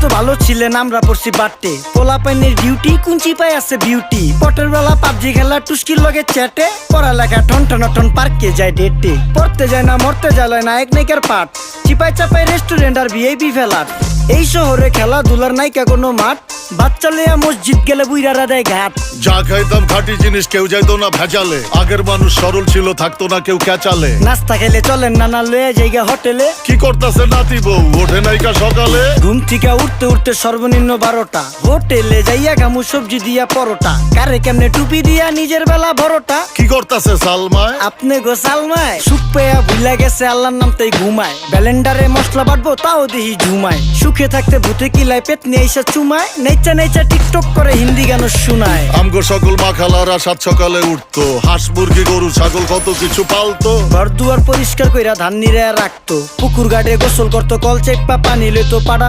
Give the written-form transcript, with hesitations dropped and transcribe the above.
তো ভালো ছিলেন আমরা পড়ছি বাটে পোলা পাইনের ডিউটি কুঞ্চি পাই আছে বিউটি পটের বেলা পাবজি খেলা টুস্কির লগে চ্যাটে পড়ালেখা ঠন ঠন ঠন পার্কে যায় ডেটে পড়তে যায় না মরতে যায় নায়ক নায়িকার পাট চিপাই চাপাই রেস্টুরেন্ট আর ভিআইপি ফেলার এই শহরে খেলাধুলার নায়িকা কোনো মাঠ বাচ্চা লইয়া মসজিদ গেলে বুইরারা দেয় ঘাট যা খাইতাম খাঁটি জিনিস কেউ যাইতো না ভেজালে আগের মানুষ সরল ছিল থাকতো না কেউ ক্যাচালে নাস্তা খেলে চলেন নানা লইয়া জায়গা হোটেলে কি করতেছে নাতি বউ ওঠে নাইকা সকালে ঘুম থেকে উঠতে উঠতে সর্বনিম্ন 12টা হোটেলে যাইয়া গামু সবজি দিয়া পরোটা কারে কেমনে টুপি দিয়া নিজের বেলা বড়টা কি করতেছে সালমায় আপনি গো সালমায় সুখ পেয়া ভুলা গেছে আল্লাহর নাম তাই ঘুমায় ব্যালেন্ডারে মশলা বাটবো তাও দেখি ঝুমায় সুখে থাকতে ভূতে কিলায় পেট নিয়ে এসে চুমায় নেচা নেচা টিকটক করে হিন্দি গান শোনায় আমগো সকল মাখালারা সাত সকালে উঠতো হাঁস মুরগি গরু ছাগল কত কিছু পালতো ঘর দুয়ার পরিষ্কার কইরা ধান নিরে রাখতো পুকুর ঘাটে গোসল করতো কল চেপা পানি লইতো পাড়া